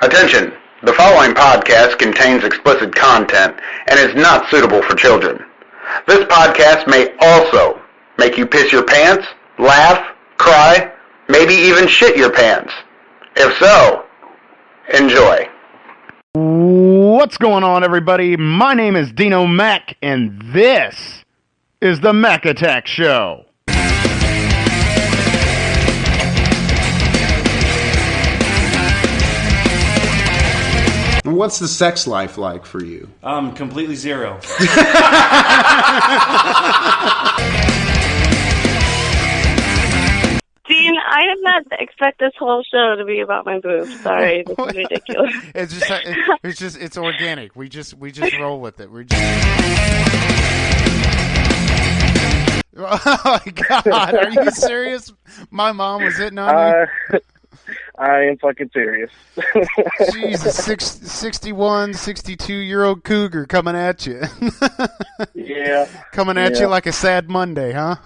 Attention! The following podcast contains explicit content and is not suitable for children. This podcast may also make you piss your pants, laugh, cry, maybe even shit your pants. If so, enjoy. What's going on, everybody? My name is Dino Mac, and this is the Mac Attack Show. What's the sex life like for you? Completely zero. Dean, I did not expect this whole show to be about my boobs. Sorry, this is ridiculous. It's organic. We just roll with it. Oh my God, are you serious? My mom was hitting on you? I am fucking serious. Jesus, 61, 62-year-old cougar coming at you. Yeah. Coming at you like a sad Monday, huh?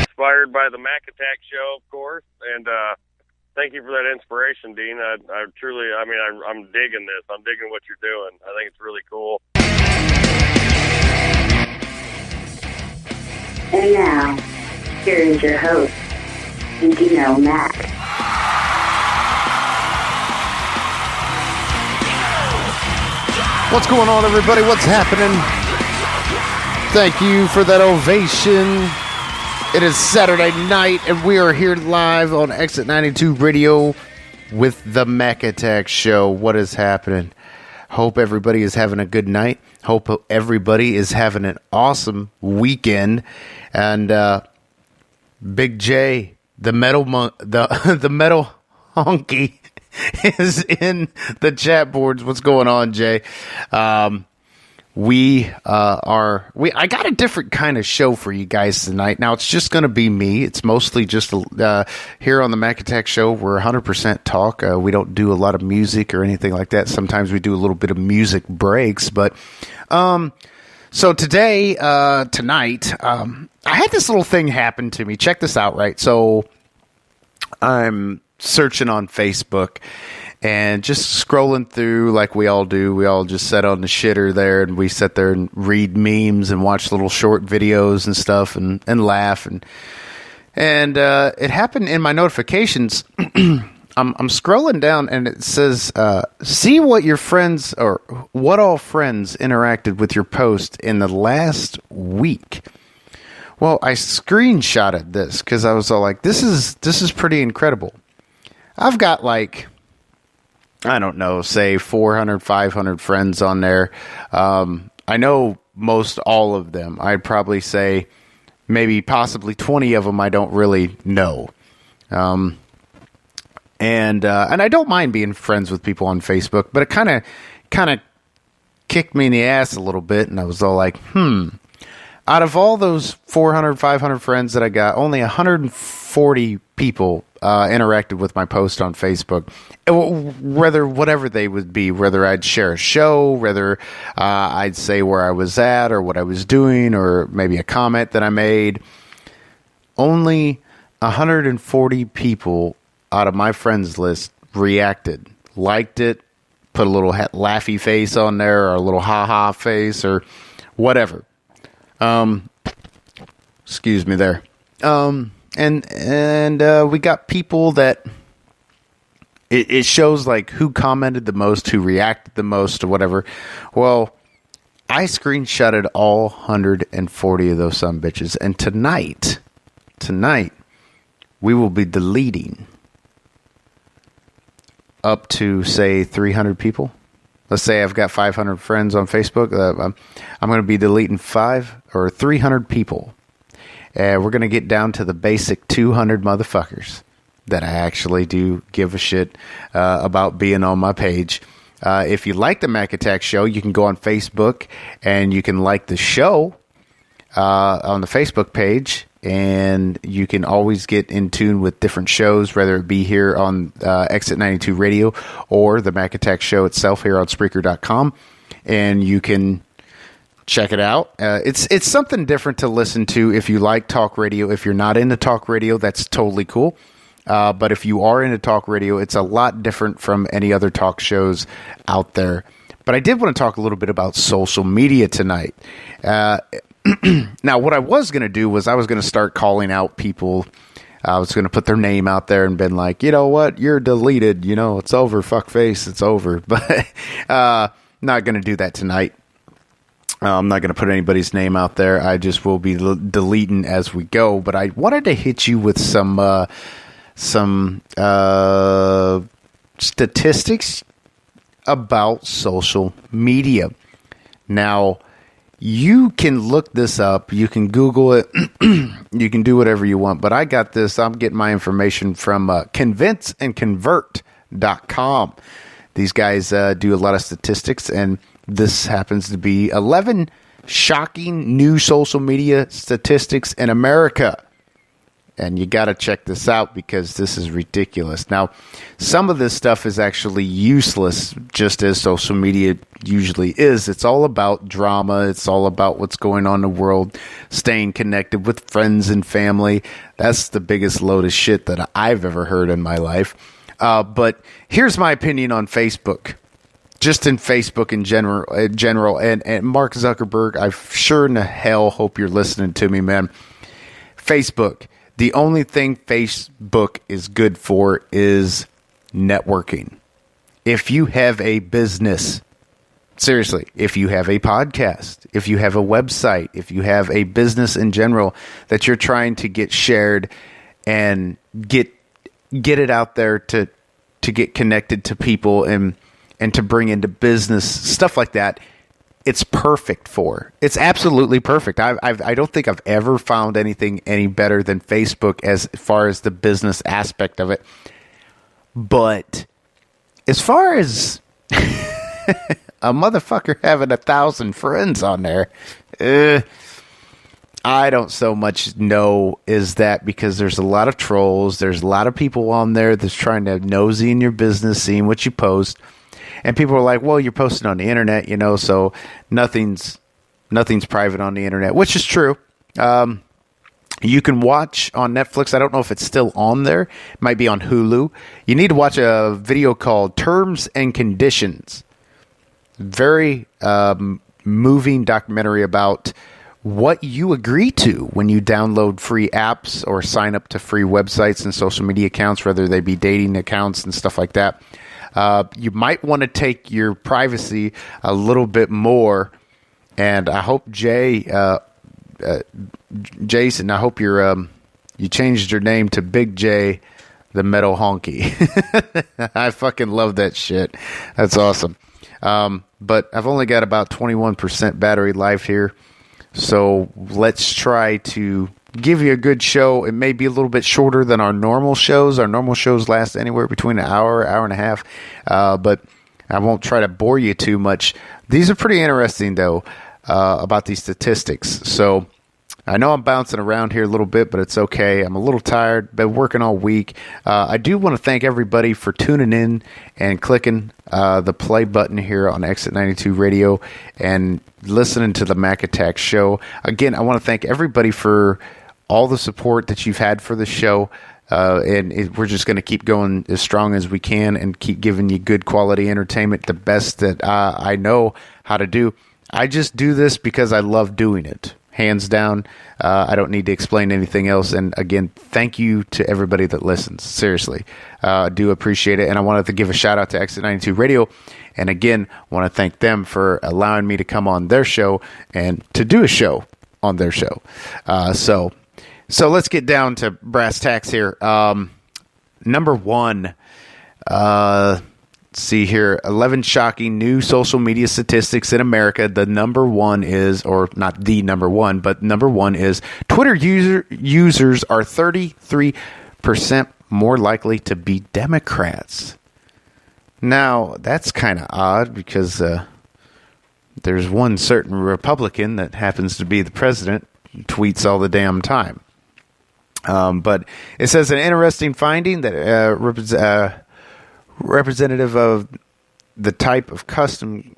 Inspired by the Mac Attack Show, of course, and thank you for that inspiration, Dean. I'm digging this. I'm digging what you're doing. I think it's really cool. And now, here is your host, Dino Mac. What's going on, everybody? What's happening? Thank you for that ovation. It is Saturday night, and we are here live on Exit 92 Radio with the Mac Attack Show. What is happening? Hope everybody is having a good night. Hope everybody is having an awesome weekend. And Big J, the metal honky, is in the chat boards. What's going on, Jay? I got a different kind of show for you guys tonight. Now, it's just going to be me. It's mostly just here on the Mac Attack Show. We're 100% talk. We don't do a lot of music or anything like that. Sometimes we do a little bit of music breaks. But so tonight, I had this little thing happen to me. Check this out, right? So I'm searching on Facebook and just scrolling through like we all do. We all just sit on the shitter there, and we sit there and read memes and watch little short videos and stuff and laugh. And it happened in my notifications. I'm scrolling down, and it says, see what your friends or what all friends interacted with your post in the last week. Well, I screenshotted this because I was all like, this is pretty incredible. I've got like, I don't know, say 400, 500 friends on there. I know most all of them. I'd probably say maybe possibly 20 of them I don't really know. And I don't mind being friends with people on Facebook, but it kind of kicked me in the ass a little bit, and I was all like, out of all those 400, 500 friends that I got, only 140 people interacted with my post on Facebook, whatever they would be, whether I'd share a show, whether I'd say where I was at or what I was doing, or maybe a comment that I made. Only 140 people out of my friends list reacted, liked it, put a little laughy face on there, or a little ha-ha face, or whatever. Excuse me there. And we got people that it shows like who commented the most, who reacted the most, or whatever. Well, I screenshotted all 140 of those sumbitches, and tonight we will be deleting up to, say, 300 people. Let's say I've got 500 friends on Facebook. I'm going to be deleting 500 or 300 people. We're going to get down to the basic 200 motherfuckers that I actually do give a shit about being on my page. If you like the Mac Attack Show, you can go on Facebook and you can like the show on the Facebook page. And you can always get in tune with different shows, whether it be here on Exit 92 Radio or the Mac Attack Show itself here on Spreaker.com. And you can check it out. It's something different to listen to if you like talk radio. If you're not into talk radio, that's totally cool. But if you are into talk radio, it's a lot different from any other talk shows out there. But I did want to talk a little bit about social media tonight. Now, what I was going to do was I was going to start calling out people. I was going to put their name out there and been like, you know what, you're deleted. You know, it's over. Fuck face, it's over. But not going to do that tonight. I'm not going to put anybody's name out there. I just will be deleting as we go. But I wanted to hit you with some statistics about social media. Now, you can look this up. You can Google it. You can do whatever you want. But I got this. I'm getting my information from convinceandconvert.com. These guys do a lot of statistics, and this happens to be 11 shocking new social media statistics in America. And you got to check this out because this is ridiculous. Now, some of this stuff is actually useless, just as social media usually is. It's all about drama. It's all about what's going on in the world, staying connected with friends and family. That's the biggest load of shit that I've ever heard in my life. But here's my opinion on Facebook. Just in Facebook in general, and Mark Zuckerberg, I sure in the hell hope you're listening to me, man. Facebook. The only thing Facebook is good for is networking. If you have a business, seriously, if you have a podcast, if you have a website, if you have a business in general that you're trying to get shared and get it out there to get connected to people and to bring into business, stuff like that, it's perfect for. It's absolutely perfect. I don't think I've ever found anything any better than Facebook as far as the business aspect of it. But as far as a motherfucker having 1,000 friends on there, I don't so much know is that because there's a lot of trolls. There's a lot of people on there that's trying to nosy in your business, seeing what you post. And people are like, well, you're posting on the internet, you know, so nothing's private on the internet, which is true. You can watch on Netflix. I don't know if it's still on there. It might be on Hulu. You need to watch a video called Terms and Conditions. Very moving documentary about what you agree to when you download free apps or sign up to free websites and social media accounts, whether they be dating accounts and stuff like that. You might want to take your privacy a little bit more, and I hope Jason, I hope you changed your name to Big J, the Metal Honky. I fucking love that shit. That's awesome. But I've only got about 21% battery life here, so let's try to give you a good show. It may be a little bit shorter than our normal shows. Our normal shows last anywhere between an hour and a half, but I won't try to bore you too much. These are pretty interesting, though, about these statistics. So I know I'm bouncing around here a little bit, but it's okay. I'm a little tired. Been working all week. I do want to thank everybody for tuning in and clicking the play button here on Exit 92 Radio and listening to the Mac Attack show. Again, I want to thank everybody for all the support that you've had for the show, and we're just going to keep going as strong as we can and keep giving you good quality entertainment, the best that I know how to do. I just do this because I love doing it, hands down. I don't need to explain anything else. And again, thank you to everybody that listens. Seriously, I do appreciate it. And I wanted to give a shout out to Exit 92 Radio. And again, I want to thank them for allowing me to come on their show and to do a show on their show. So let's get down to brass tacks here. Number one, let's see here, 11 shocking new social media statistics in America. The number one is, or not the number one, but number one is Twitter users are 33% more likely to be Democrats. Now, that's kind of odd because there's one certain Republican that happens to be the president, tweets all the damn time. But it says an interesting finding that representative of the type of custom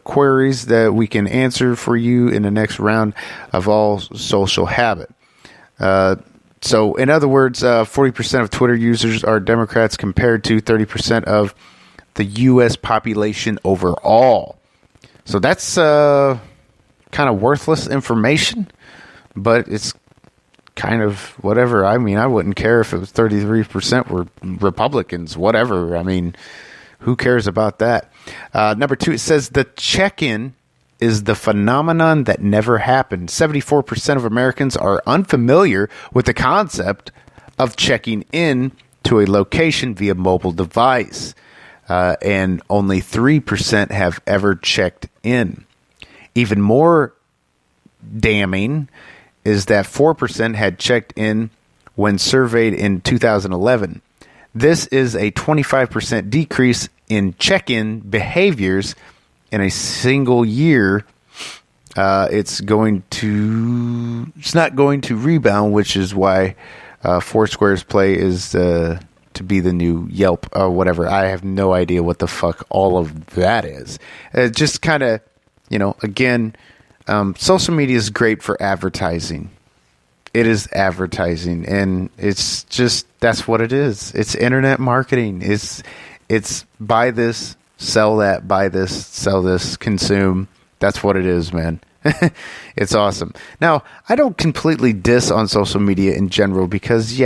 queries that we can answer for you in the next round of All Social Habit. So, in other words, 40% of Twitter users are Democrats compared to 30% of the U.S. population overall. So that's kind of worthless information, but it's kind of whatever. I mean, I wouldn't care if it was 33% were Republicans, whatever. I mean, who cares about that? Number 2, it says the check-in is the phenomenon that never happened. 74% of Americans are unfamiliar with the concept of checking in to a location via mobile device. And only 3% have ever checked in. Even more damning is that 4% had checked in when surveyed in 2011. This is a 25% decrease in check-in behaviors in a single year. It's not going to rebound, which is why Foursquare's play is to be the new Yelp or whatever. I have no idea what the fuck all of that is. Just kind of, again, social media is great for advertising. It is advertising, and it's just, that's what it is. It's internet marketing. It's buy this, sell that, buy this, sell this, consume. That's what it is, man. It's awesome. Now, I don't completely diss on social media in general because,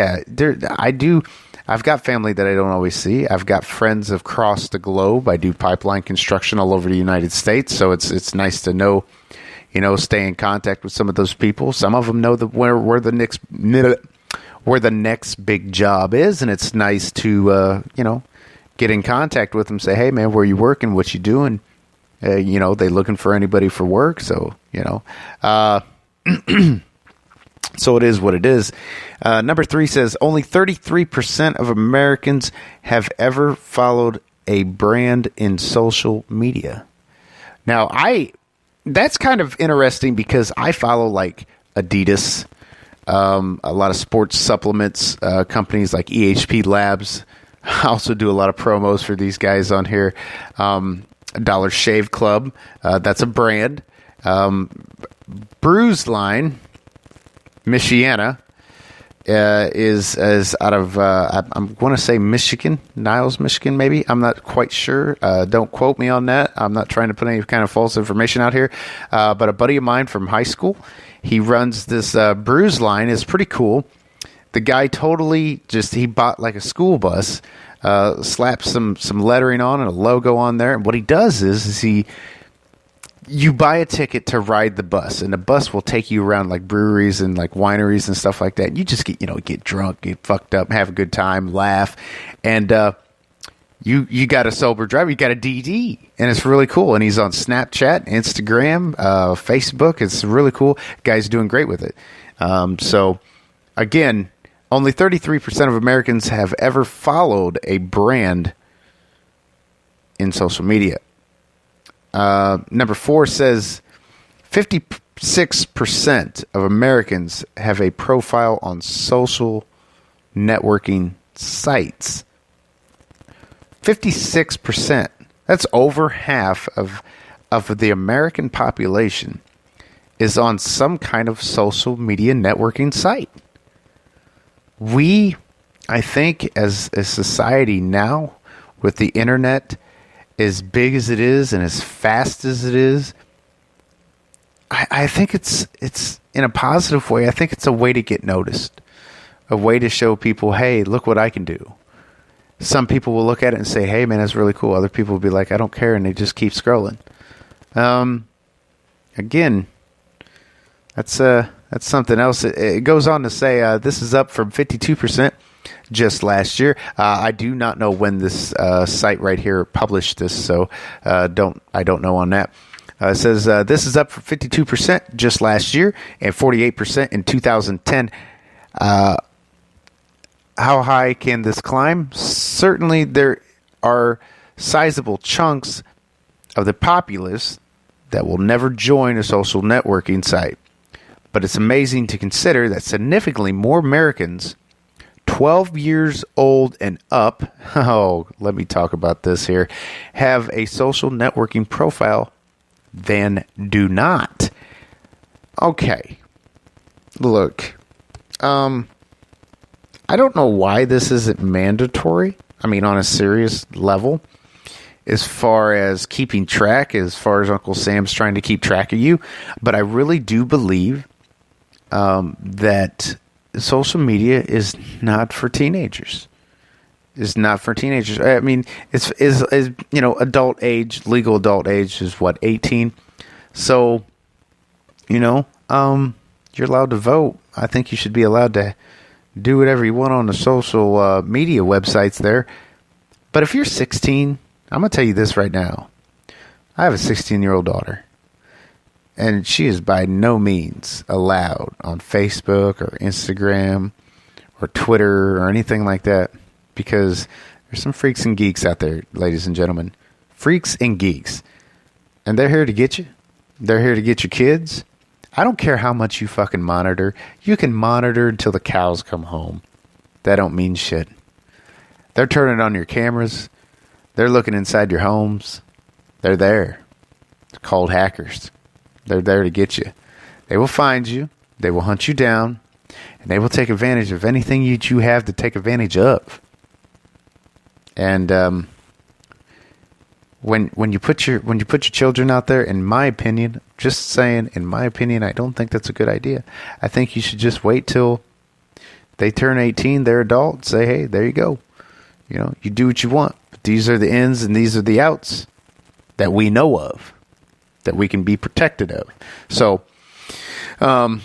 I've got family that I don't always see. I've got friends across the globe. I do pipeline construction all over the United States, so it's nice to know, stay in contact with some of those people. Some of them know where the next big job is, and it's nice to get in contact with them. Say, hey man, where you working? What you doing? They looking for anybody for work. So so it is what it is. Number 3 says only 33% of Americans have ever followed a brand in social media. Now, that's kind of interesting because I follow like Adidas, a lot of sports supplements companies like EHP Labs. I also do a lot of promos for these guys on here. Dollar Shave Club, that's a brand. Bruise Line, Michiana, is out of I'm going to say Michigan, Niles, Michigan, maybe. I'm not quite sure. Don't quote me on that. I'm not trying to put any kind of false information out here. But a buddy of mine from high school, he runs this Bruise Line. It's pretty cool. The guy totally he bought like a school bus, slapped some lettering on and a logo on there. And what he does is you buy a ticket to ride the bus, and the bus will take you around like breweries and like wineries and stuff like that. You just get drunk, get fucked up, have a good time, laugh, and you got a sober driver, you got a DD, and it's really cool. And he's on Snapchat, Instagram, Facebook. It's really cool. Guy's doing great with it. So again, only 33% of Americans have ever followed a brand in social media. Number 4 says 56% of Americans have a profile on social networking sites. 56%. That's over half of the American population is on some kind of social media networking site. We, I think, as a society now, with the internet as big as it is and as fast as it is, I think it's in a positive way. I think it's a way to get noticed, a way to show people, hey, look what I can do. Some people will look at it and say, hey, man, that's really cool. Other people will be like, I don't care, and they just keep scrolling. Again, that's something else. It goes on to say this is up from 52% just last year. I do not know when this site right here published this, so I don't know on that. It says this is up from 52% just last year and 48% in 2010. How high can this climb? Certainly, there are sizable chunks of the populace that will never join a social networking site. But it's amazing to consider that significantly more Americans, 12 years old and up, let me talk about this here, have a social networking profile than do not. Okay. Look, I don't know why this isn't mandatory. I mean, on a serious level, as far as keeping track, as far as Uncle Sam's trying to keep track of you. But I really do believe that social media is not for teenagers. Is not for teenagers. I mean, is you know, adult age, legal adult age is what, 18? So, you know, you're allowed to vote. I think you should be allowed to do whatever you want on the social media websites there. But if you're 16, I'm going to tell you this right now. I have a 16-year-old daughter, and she is by no means allowed on Facebook or Instagram or Twitter or anything like that, because there's some freaks and geeks out there, ladies and gentlemen. Freaks and geeks. And they're here to get you. They're here to get your kids. I don't care how much you fucking monitor. You can monitor until the cows come home. That don't mean shit. They're turning on your cameras. They're looking inside your homes. They're there. They're called hackers. They're there to get you. They will find you. They will hunt you down. And they will take advantage of anything you have to take advantage of. And when you put your children out there, in my opinion, just saying, in my opinion, I don't think that's a good idea. I think you should just wait till they turn 18, they're adults, say, hey, there you go. You know, you do what you want. But these are the ins and these are the outs that we know of, that we can be protected of. So, I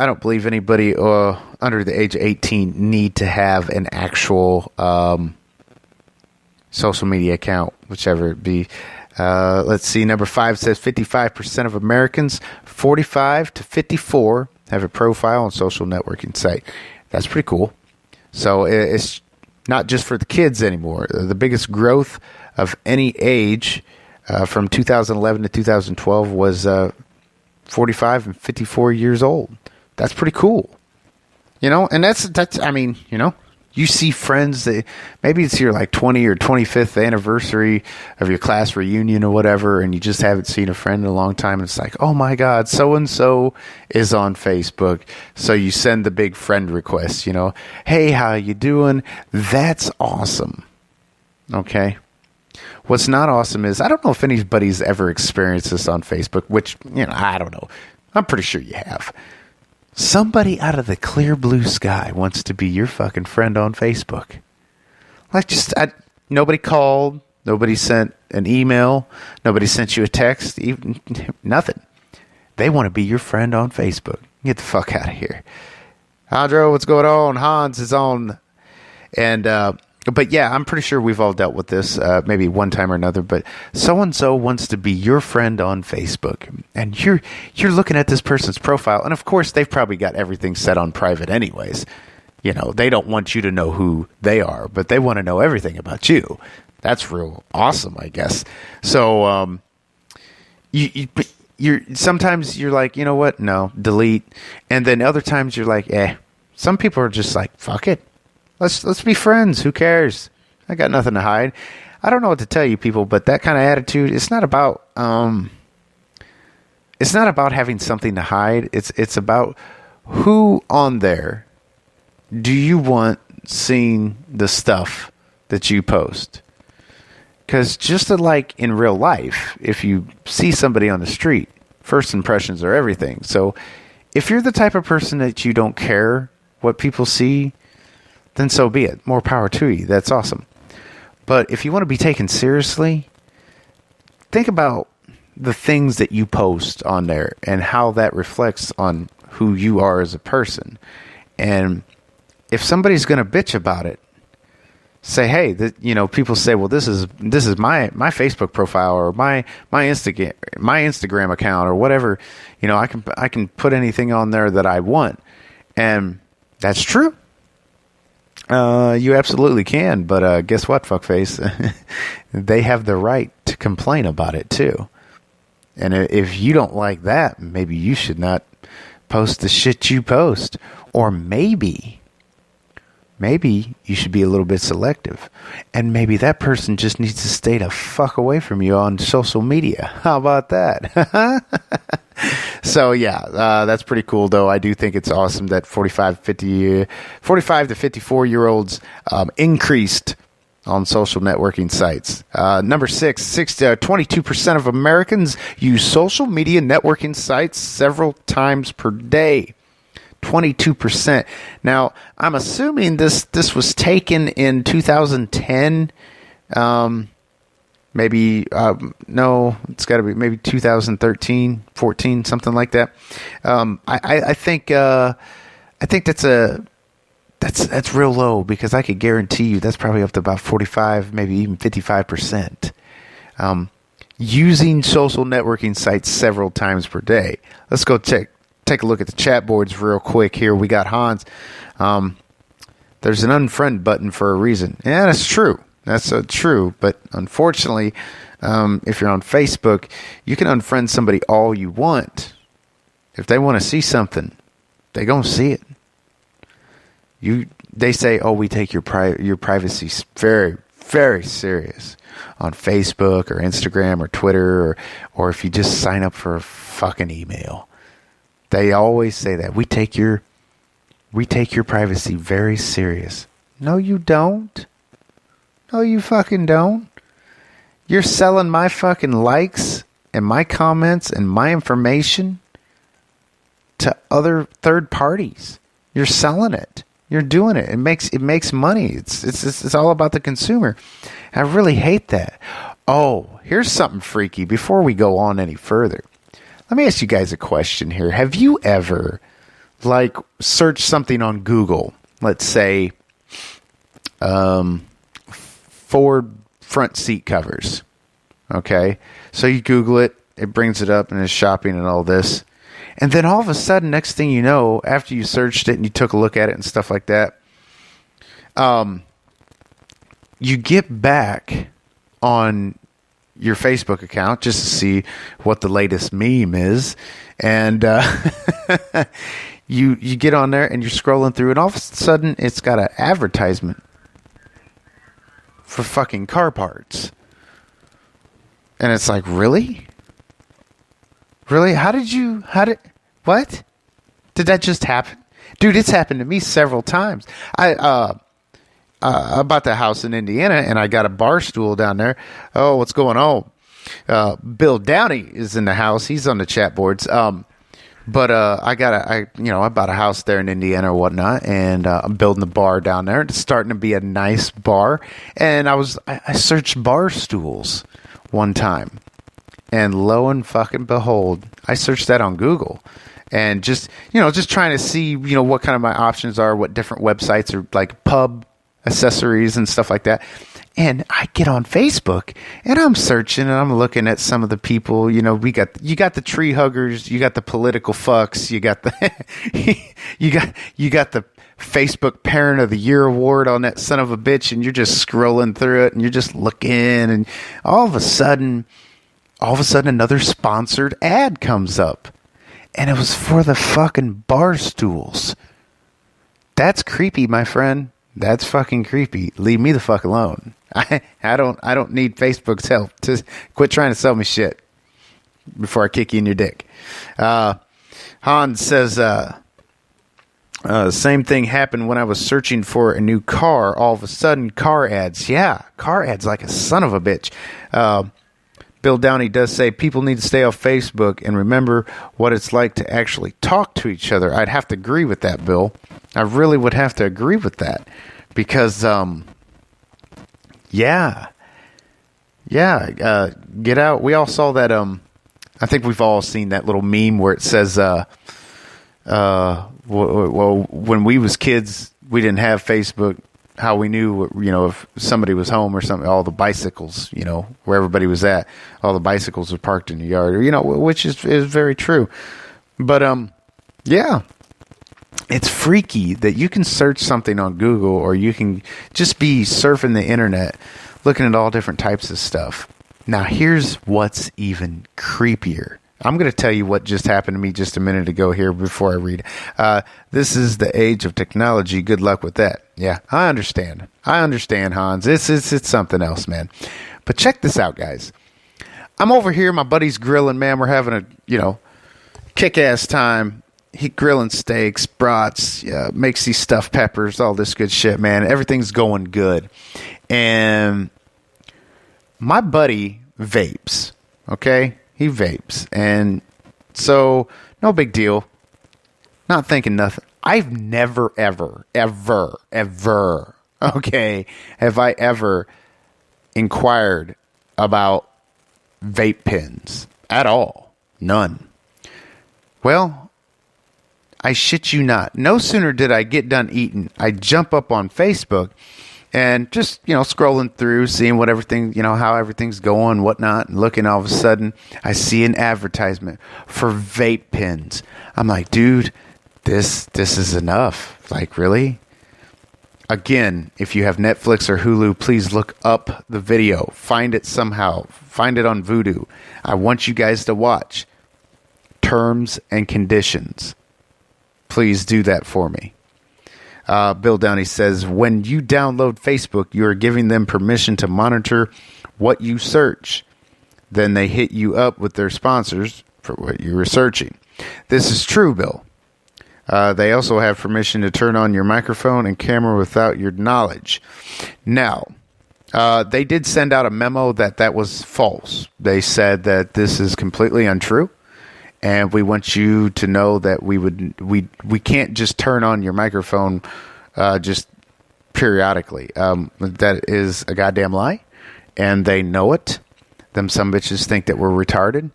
don't believe anybody under the age of 18 need to have an actual social media account, whichever it be. Let's see. Number 5 says 55% of Americans 45 to 54 have a profile on social networking site. That's pretty cool. So it's not just for the kids anymore. The biggest growth of any age from 2011 to 2012 was 45 and 54 years old. That's pretty cool. You know, and that's I mean, you know, you see friends that maybe it's your like 20 or 25th anniversary of your class reunion or whatever, and you just haven't seen a friend in a long time. And it's like, oh my God, so-and-so is on Facebook. So you send the big friend request, you know, hey, how you doing? That's awesome. Okay. What's not awesome is, I don't know if anybody's ever experienced this on Facebook, which, you know, I don't know. I'm pretty sure you have. Somebody out of the clear blue sky wants to be your fucking friend on Facebook. Like, nobody called, nobody sent an email, nobody sent you a text, even nothing. They want to be your friend on Facebook. Get the fuck out of here. Andro, what's going on? Hans is on. And, but yeah, I'm pretty sure we've all dealt with this, maybe one time or another, but so-and-so wants to be your friend on Facebook. And you're looking at this person's profile, and of course, they've probably got everything set on private anyways. You know, they don't want you to know who they are, but they want to know everything about you. That's real awesome, I guess. So, you're sometimes you're like, you know what? No, delete. And then other times you're like, Some people are just like, fuck it. Let's be friends. Who cares? I got nothing to hide. I don't know what to tell you, people, but that kind of attitude, it's not about having something to hide. It's about who on there do you want seeing the stuff that you post. Because just like in real life, if you see somebody on the street, first impressions are everything. So if you're the type of person that you don't care what people see, then so be it. More power to you. That's awesome. But if you want to be taken seriously, think about the things that you post on there and how that reflects on who you are as a person. And if somebody's going to bitch about it, say, hey, people say, well, this is my Facebook profile or my Instagram account or whatever. You know, I can put anything on there that I want, and that's true. You absolutely can, but guess what, fuckface? They have the right to complain about it too. And if you don't like that, maybe you should not post the shit you post. Or maybe maybe you should be a little bit selective. And maybe that person just needs to stay the fuck away from you on social media. How about that? So, yeah, that's pretty cool, though. I do think it's awesome that 45 to 54-year-olds increased on social networking sites. Number 22% of Americans use social media networking sites several times per day. 22%. Now, I'm assuming this was taken in 2010. Maybe no, it's got to be maybe 2013, 14, something like that. I think that's real low, because I could guarantee you that's probably up to about 45, maybe even 55%. Using social networking sites several times per day. Let's go take a look at the chat boards real quick here. We got Hans. There's an unfriend button for a reason. Yeah, that's true. That's true. But unfortunately, if you're on Facebook, you can unfriend somebody all you want. If they want to see something, they're going to see it. They say, oh, we take your privacy very, very serious on Facebook or Instagram or Twitter, or if you just sign up for a fucking email. They always say that. We take your privacy very serious. No, you don't. No, you fucking don't. You're selling my fucking likes and my comments and my information to other third parties. You're selling it. You're doing it. It makes money. It's all about the consumer. I really hate that. Oh, here's something freaky before we go on any further. Let me ask you guys a question here. Have you ever, searched something on Google? Let's say, Ford front seat covers. Okay? So you Google it. It brings it up and it's shopping and all this. And then all of a sudden, next thing you know, after you searched it and you took a look at it and stuff like that, you get back on your Facebook account just to see what the latest meme is, and you get on there and you're scrolling through, and all of a sudden it's got an advertisement for fucking car parts, and it's like, really? What? Did that just happen? Dude, it's happened to me several times. I bought the house in Indiana, and I got a bar stool down there. Oh, what's going on? Bill Downey is in the house. He's on the chat boards. But I bought a house there in Indiana or whatnot, and I'm building the bar down there. It's starting to be a nice bar, and I searched bar stools one time, and lo and fucking behold, I searched that on Google, and just trying to see what kind of my options are, what different websites are, like pub accessories and stuff like that. And I get on Facebook and I'm searching and I'm looking at some of the people, you got the tree huggers, you got the political fucks, you got the you got the Facebook Parent of the Year award on that son of a bitch, and you're just scrolling through it and you're just looking, and all of a sudden another sponsored ad comes up, and it was for the fucking bar stools. That's creepy, my friend. That's fucking creepy. Leave me the fuck alone. I don't need Facebook's help. Just quit trying to sell me shit before I kick you in your dick. Hans says, same thing happened when I was searching for a new car. All of a sudden, car ads. Yeah, car ads like a son of a bitch. Bill Downey does say people need to stay off Facebook and remember what it's like to actually talk to each other. I'd have to agree with that, Bill. I really would have to agree with that, because, get out. We all saw that. I think we've all seen that little meme where it says, when we was kids, we didn't have Facebook. How we knew, if somebody was home or something, all the bicycles, where everybody was at, all the bicycles were parked in the yard, which is very true. But, it's freaky that you can search something on Google, or you can just be surfing the internet, looking at all different types of stuff. Now, here's what's even creepier. I'm going to tell you what just happened to me just a minute ago here before I read. This is the age of technology. Good luck with that. Yeah, I understand. Hans. It's something else, man. But check this out, guys. I'm over here. My buddy's grilling, man. We're having a, kick-ass time. He grilling steaks, brats, makes these stuffed peppers, all this good shit, man. Everything's going good. And my buddy vapes, okay? He vapes. And so, no big deal. Not thinking nothing. I've never, ever, okay, have I ever inquired about vape pens at all. None. Well, I shit you not. No sooner did I get done eating, I jump up on Facebook and just, scrolling through, seeing what everything, how everything's going, whatnot, and looking, all of a sudden, I see an advertisement for vape pens. I'm like, dude, this is enough. Like, really? Again, if you have Netflix or Hulu, please look up the video. Find it somehow. Find it on Vudu. I want you guys to watch. Terms and conditions. Please do that for me. Bill Downey says, when you download Facebook, you are giving them permission to monitor what you search. Then they hit you up with their sponsors for what you were searching. This is true, Bill. They also have permission to turn on your microphone and camera without your knowledge. Now, they did send out a memo that was false. They said that this is completely untrue. And we want you to know that we can't just turn on your microphone just periodically. That is a goddamn lie, and they know it. Them some bitches think that we're retarded.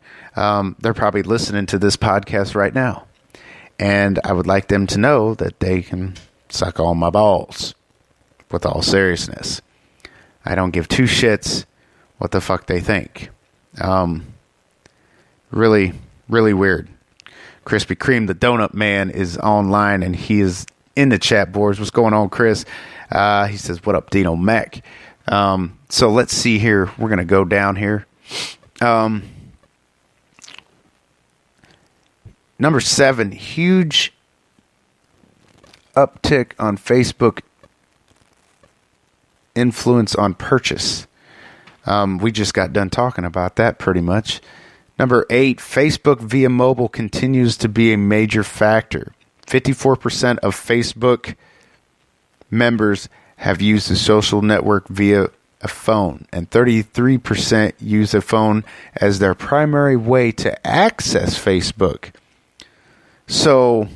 They're probably listening to this podcast right now, and I would like them to know that they can suck all my balls. With all seriousness, I don't give two shits what the fuck they think. Really weird. Krispy Kreme, the donut man, is online and he is in the chat boards. What's going on, Chris? He says, what up, Dino Mac? So let's see here. We're going to go down here. Number 7, huge uptick on Facebook influence on purchase. We just got done talking about that pretty much. Number 8, Facebook via mobile continues to be a major factor. 54% of Facebook members have used the social network via a phone, and 33% use a phone as their primary way to access Facebook. So,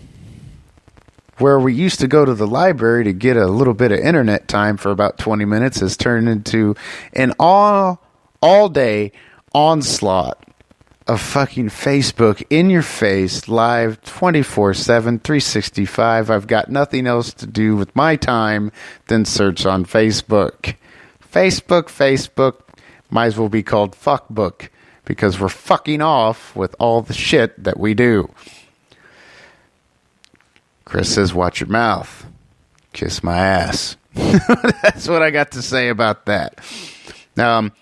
where we used to go to the library to get a little bit of internet time for about 20 minutes has turned into an all-day onslaught of fucking Facebook in your face, live 24/7, 365. I've got nothing else to do with my time than search on Facebook. Facebook might as well be called Fuckbook because we're fucking off with all the shit that we do. Chris says, watch your mouth. Kiss my ass. That's what I got to say about that.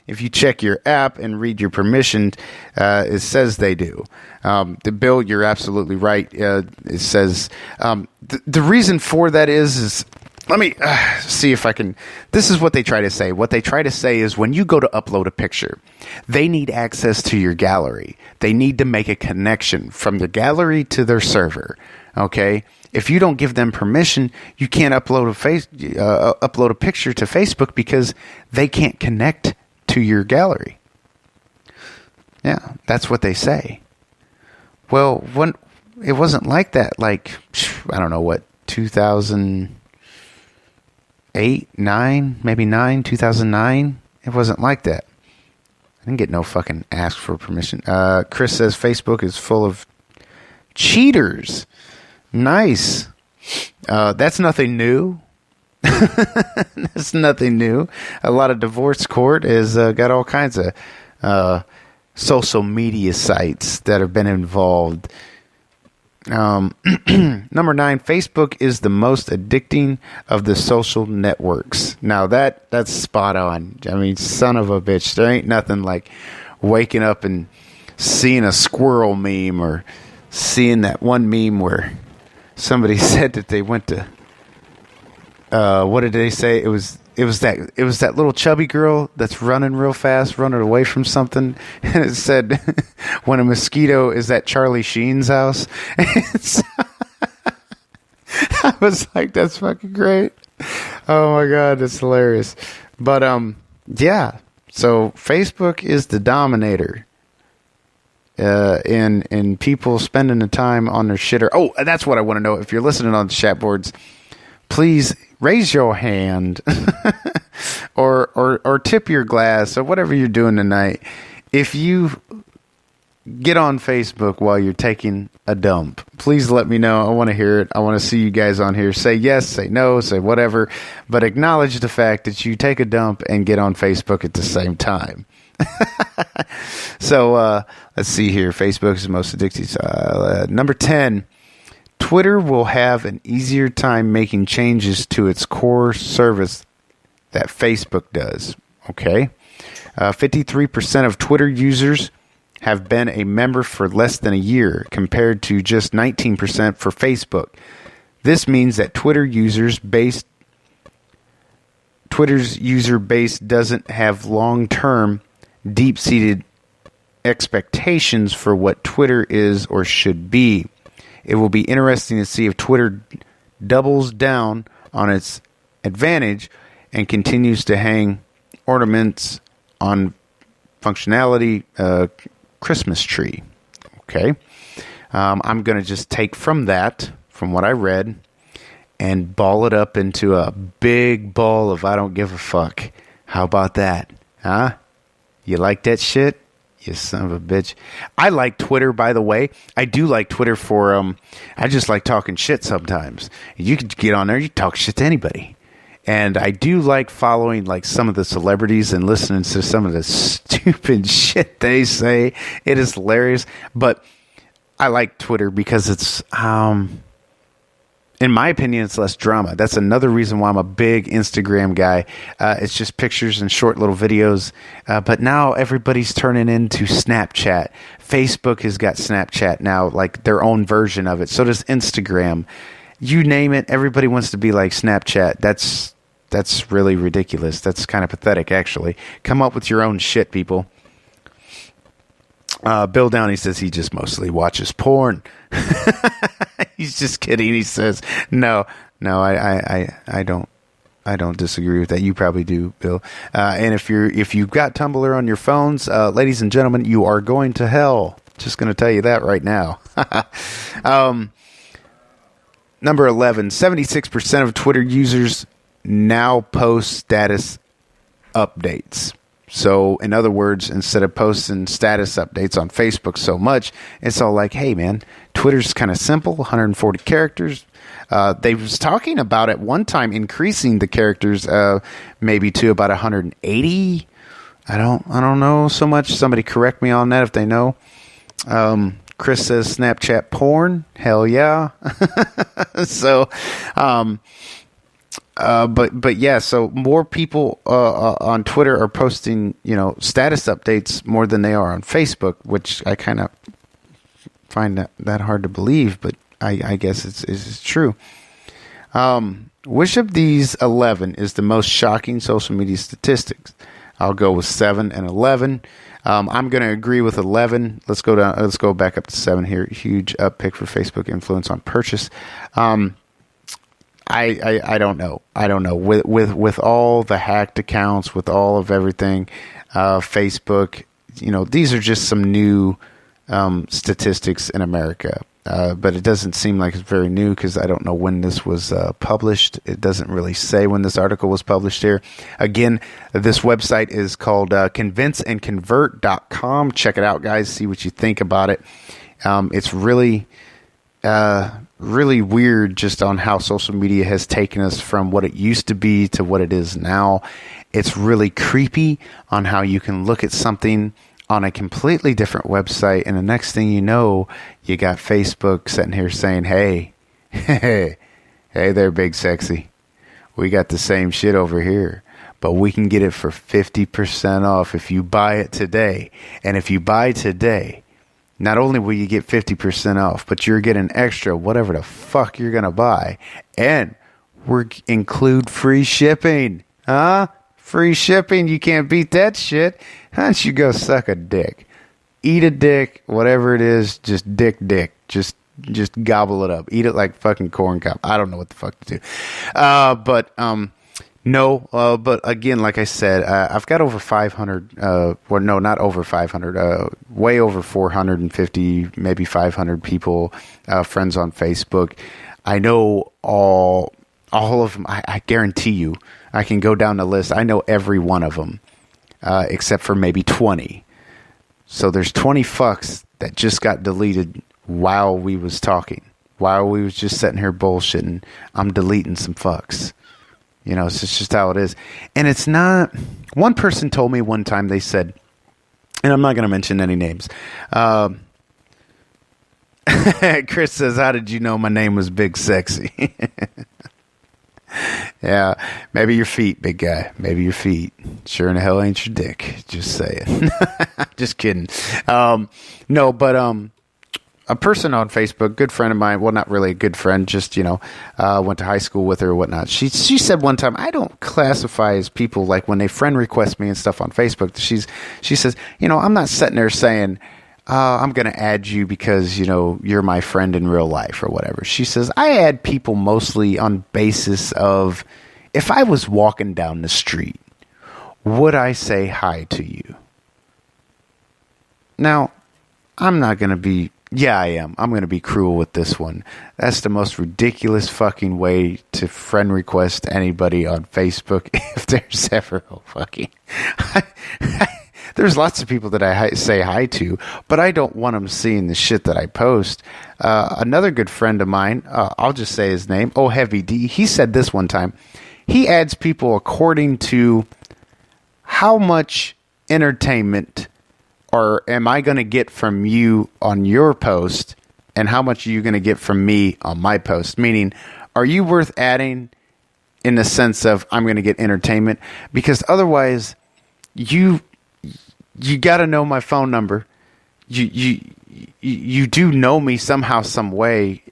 If you check your app and read your permission, it says they do. Bill, you're absolutely right. It says the reason for that is let me see if I can. This is what they try to say. What they try to say is when you go to upload a picture, they need access to your gallery. They need to make a connection from the gallery to their server. Okay. If you don't give them permission, you can't upload a picture to Facebook because they can't connect to your gallery. Yeah, that's what they say. Well, it wasn't like that. Like, I don't know what, 2008, 2009. It wasn't like that. I didn't get no fucking ask for permission. Chris says Facebook is full of cheaters. Nice. That's nothing new. That's nothing new. A lot of divorce court has got all kinds of social media sites that have been involved. Number 9, Facebook is the most addicting of the social networks. Now that's spot on. I mean, son of a bitch. There ain't nothing like waking up and seeing a squirrel meme or seeing that one meme where somebody said that they went to what did they say? It was that little chubby girl that's running real fast, running away from something, and it said when a mosquito is at Charlie Sheen's house. I was like, that's fucking great. Oh my god, that's hilarious. But yeah. So Facebook is the dominator in people spending the time on their shitter. Oh, that's what I want to know. If you're listening on the chat boards, please raise your hand or tip your glass or whatever you're doing tonight. If you get on Facebook while you're taking a dump, please let me know. I want to hear it. I want to see you guys on here. Say yes, say no, say whatever, but acknowledge the fact that you take a dump and get on Facebook at the same time. So let's see here. Facebook is the most addictive. Number 10, Twitter will have an easier time making changes to its core service that Facebook does. Okay. 53% of Twitter users have been a member for less than a year, compared to just 19% for Facebook. This means that Twitter's user base doesn't have long-term, deep-seated expectations for what Twitter is or should be. It will be interesting to see if Twitter doubles down on its advantage and continues to hang ornaments on functionality Christmas tree. Okay. I'm going to just take from what I read, and ball it up into a big ball of I don't give a fuck. How about that? Huh? You like that shit? You son of a bitch. I like Twitter, by the way. I do like Twitter for, I just like talking shit sometimes. You can get on there, you talk shit to anybody. And I do like following like some of the celebrities and listening to some of the stupid shit they say. It is hilarious. But I like Twitter because it's, in my opinion, it's less drama. That's another reason why I'm a big Instagram guy. It's just pictures and short little videos. But now everybody's turning into Snapchat. Facebook has got Snapchat now, like their own version of it. So does Instagram. You name it, everybody wants to be like Snapchat. That's really ridiculous. That's kind of pathetic, actually. Come up with your own shit, people. Bill Downey says he just mostly watches porn. He's just kidding. He says, no, I don't disagree with that. You probably do, Bill. And if you've got Tumblr on your phones, ladies and gentlemen, you are going to hell. Just going to tell you that right now. Number 11, 76% of Twitter users now post status updates. So, in other words, instead of posting status updates on Facebook so much, it's all like, hey, man, Twitter's kind of simple, 140 characters. They was talking about at one time increasing the characters maybe to about 180. I don't know so much. Somebody correct me on that if they know. Chris says Snapchat porn. Hell yeah. So, but yeah, so more people on Twitter are posting, status updates more than they are on Facebook, which I kind of find that hard to believe, but I guess it's true. Which of these 11 is the most shocking social media statistics? I'll go with 7 and 11. I'm going to agree with 11. Let's go down. Let's go back up to 7 here. Huge uptick for Facebook influence on purchase. I don't know. I don't know. With all the hacked accounts, with all of everything, Facebook, these are just some new statistics in America. But it doesn't seem like it's very new because I don't know when this was published. It doesn't really say when this article was published here. Again, this website is called convinceandconvert.com. Check it out, guys. See what you think about it. It's really weird just on how social media has taken us from what it used to be to what it is now. It's really creepy on how you can look at something on a completely different website, and the next thing you know, you got Facebook sitting here saying, hey there, big sexy. We got the same shit over here, but we can get it for 50% off if you buy it today. And if you buy today, not only will you get 50% off, but you're getting extra whatever the fuck you're going to buy. And we're include free shipping. Huh? Free shipping. You can't beat that shit. Why don't you go suck a dick? Eat a dick, whatever it is, just dick. Just gobble it up. Eat it like fucking corn cob. I don't know what the fuck to do. But again, like I said, I've got over 500, well, no, not over 500, way over 450, maybe 500 people, friends on Facebook. I know all of them. I guarantee you, I can go down the list. I know every one of them, except for maybe 20. So there's 20 fucks that just got deleted while we was talking, while we was just sitting here bullshitting. I'm deleting some fucks. You know, it's just how it is. And it's not... One person told me one time, they said, and I'm not going to mention any names. Chris says, how did you know my name was Big Sexy? Yeah, maybe your feet, big guy. Maybe your feet. Sure in the hell ain't your dick. Just saying. Just kidding. No, but a person on Facebook, good friend of mine, well, not really a good friend, just, went to high school with her or whatnot. She said one time, I don't classify as people, like when they friend request me and stuff on Facebook, she says, I'm not sitting there saying, I'm going to add you because, you're my friend in real life or whatever. She says, I add people mostly on basis of, if I was walking down the street, would I say hi to you? Now, I'm not going to be... Yeah, I am. I'm going to be cruel with this one. That's the most ridiculous fucking way to friend request anybody on Facebook if there's ever a fucking... There's lots of people that I say hi to, but I don't want them seeing the shit that I post. Another good friend of mine, I'll just say his name, Oh Heavy D, he said this one time. He adds people according to how much entertainment or am I going to get from you on your post, and how much are you going to get from me on my post? Meaning, are you worth adding in the sense of I'm going to get entertainment? Because otherwise, you got to know my phone number. You do know me somehow, some way.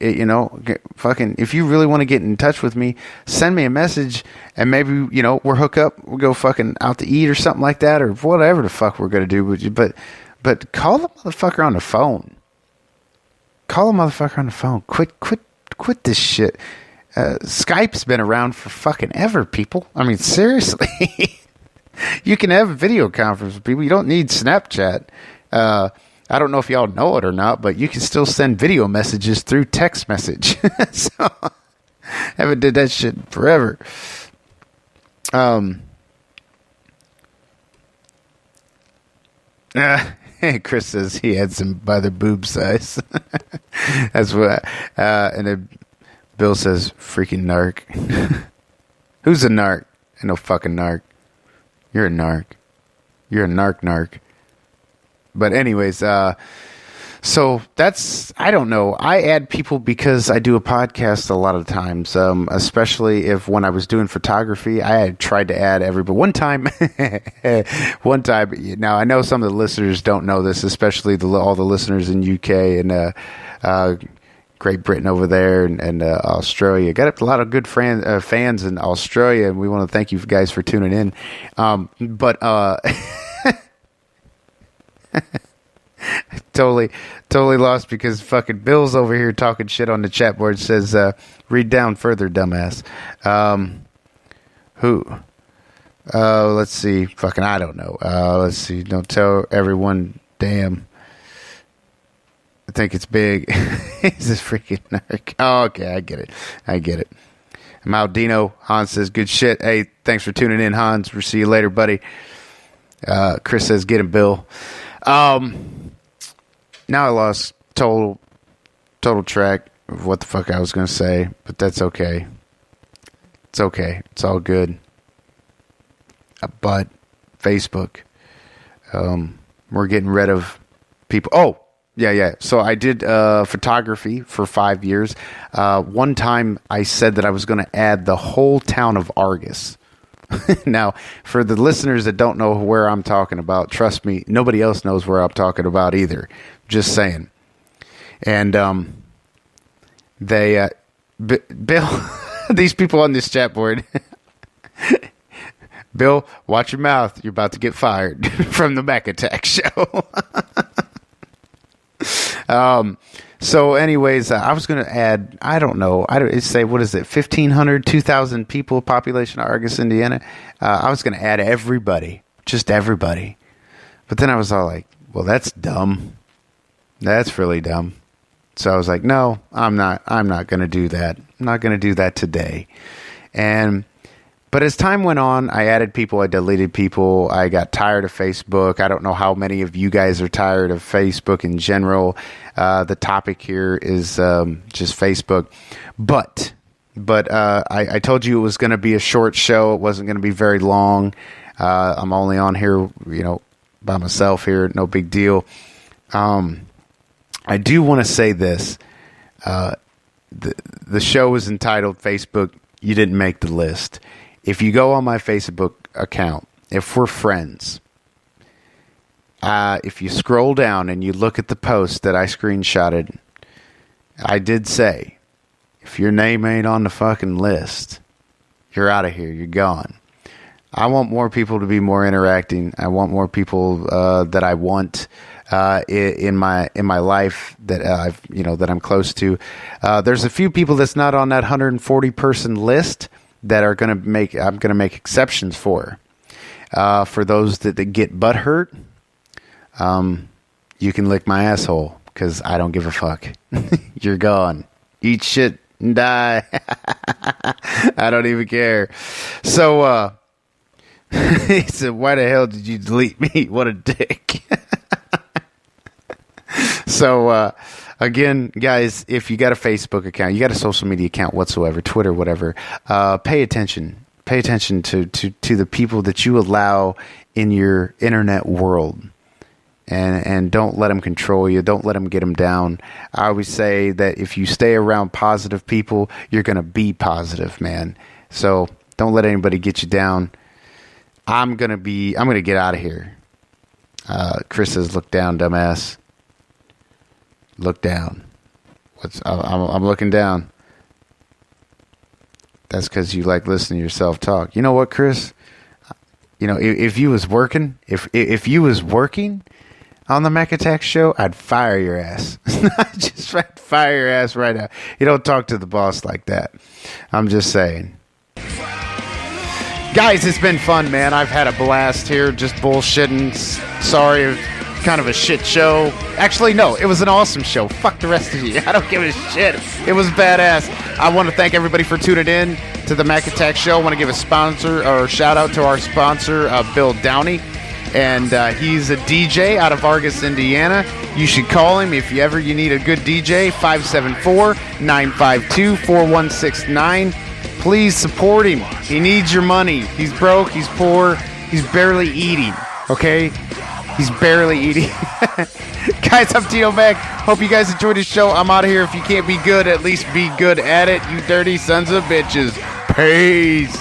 Fucking, if you really want to get in touch with me, send me a message, and maybe we'll hook up. We'll go fucking out to eat or something like that, or whatever the fuck we're gonna do. But call the motherfucker on the phone. Call the motherfucker on the phone. Quit this shit. Skype's been around for fucking ever, people. I mean, seriously. You can have a video conference with people. You don't need Snapchat. I don't know if y'all know it or not, but you can still send video messages through text message. So, haven't did that shit forever. Chris says he had some by the boob size. That's what. And then Bill says, freaking narc. Who's a narc? Ain't no fucking narc. You're a narc. You're a narc. But anyways, so that's, I don't know. I add people because I do a podcast a lot of times, especially if when I was doing photography, I had tried to add everybody. One time, now I know some of the listeners don't know this, especially all the listeners in UK and Great Britain over there and Australia. Got a lot of good fans in Australia, and we want to thank you guys for tuning in. Totally lost because fucking Bill's over here talking shit on the chat board. Says, read down further, dumbass. Who? Let's see. Fucking, I don't know. Let's see. Don't tell everyone. Damn. I think it's big. He's a freaking narc. Oh, okay. I get it. Maldino, Hans says, good shit. Hey, thanks for tuning in, Hans. We'll see you later, buddy. Chris says, get him, Bill. Now I lost total track of what the fuck I was going to say, but that's okay. It's okay. It's all good. But Facebook, we're getting rid of people. Oh, yeah. So I did photography for 5 years. One time I said that I was going to add the whole town of Argus. Now, for the listeners that don't know where I'm talking about, trust me, nobody else knows where I'm talking about either. Just saying. And they, Bill, these people on this chat board, Bill, watch your mouth. You're about to get fired from the Mac Attack show. So anyways, I was going to add, I don't know, it's say, what is it, 1,500, 2,000 people population of Argus, Indiana. I was going to add everybody, just everybody. But then I was all like, well, that's dumb. That's really dumb. So I was like, no, I'm not going to do that. I'm not going to do that today. But as time went on, I added people, I deleted people, I got tired of Facebook. I don't know how many of you guys are tired of Facebook in general. The topic here is just Facebook. But I told you it was going to be a short show. It wasn't going to be very long. I'm only on here, by myself here. No big deal. I do want to say this. The show is entitled Facebook, You Didn't Make the List. If you go on my Facebook account, if we're friends, if you scroll down and you look at the post that I screenshotted, I did say, if your name ain't on the fucking list, you're out of here. You're gone. I want more people to be more interacting. I want more people that I want in my life that that I'm close to. There's a few people that's not on that 140 person list that are I'm going to make exceptions for those that get butt hurt. You can lick my asshole because I don't give a fuck. You're gone. Eat shit and die. I don't even care. So he said, why the hell did you delete me? What a dick. So again, guys, if you got a Facebook account, you got a social media account whatsoever, Twitter, whatever, pay attention. Pay attention to the people that you allow in your internet world. And don't let them control you. Don't let them get them down. I always say that if you stay around positive people, you're going to be positive, man. So don't let anybody get you down. I'm going to get out of here. Chris says, look down, dumbass. Look down. I'm looking down. That's because you like listening to yourself talk. You know what, Chris? If you was working, if you was working on the Mac Attack show, I'd fire your ass. Just fire your ass right now. You don't talk to the boss like that. I'm just saying. Guys, it's been fun, man. I've had a blast here, just bullshitting. Sorry, kind of a shit show. Actually, no, it was an awesome show. Fuck the rest of you. I don't give a shit. It was badass. I want to thank everybody for tuning in to the Mac Attack show. I want to give a shout out to our sponsor, Bill Downey. And he's a DJ out of Argus, Indiana. You should call him if you need a good DJ, 574-952-4169. Please support him. He needs your money. He's broke. He's poor. He's barely eating. Okay? He's barely eating. Guys, I'm Tito Mac. Hope you guys enjoyed the show. I'm out of here. If you can't be good, at least be good at it, you dirty sons of bitches. Peace.